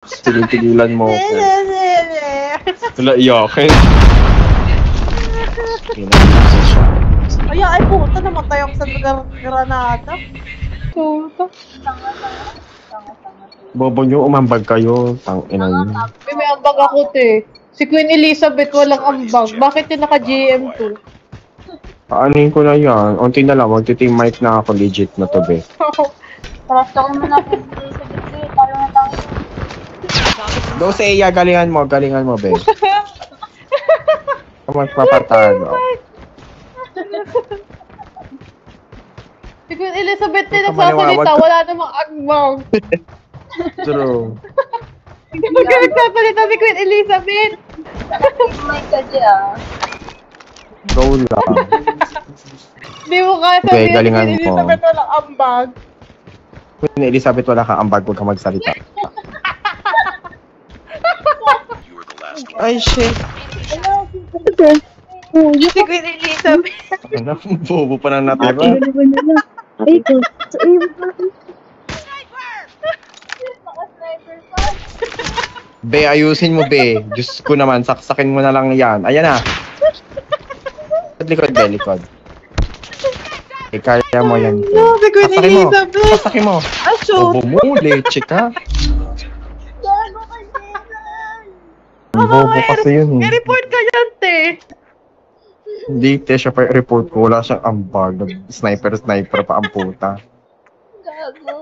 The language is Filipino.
Tinigilan mo ako. Wala iyakin. Ay, ay puta, namatay ako sa granada. Puta. Bobo nyo, umambag kayo. Tangina nyo. May ambag ako, te. Si Queen Elizabeth walang ambag. Bakit yung naka-GM2? Paanin ko na yan. Unti na lang, magti-team mic na ako. Legit na to, be. Trust ako mo na Queen Elizabeth. Talo na tayo. Do sa iya, galingan mo, be. Magpapatalo. Si Queen Elizabeth din nagsasalita, wala namang ambag. True. Hindi ba ka nagsasalita si Queen Elizabeth? May kadya. Go lang. Hindi mo kaya Okay, sabihin si galingan Queen mo. Elizabeth walang ambag. Queen Elizabeth, wala kang ambag, huwag kang magsalita. Ay, shit. Si Queen Elizabeth. Ano? Bobo pa na natira. Ay, ito. Be, ayusin mo, be. Diyos ko naman, saksakin mo na lang yan. Ayan na. Likod, be, likod. Eh, kaya mo yan. No, si Queen Saksakin mo. Elizabeth. Saksakin mo. Aso. Bobo mo, leche ka. Bobo kasi yun. Eh. I-report ka yan, te. Hindi, te, siya pa report ko. Wala siyang ambag. Sniper pa ang puta. Gago.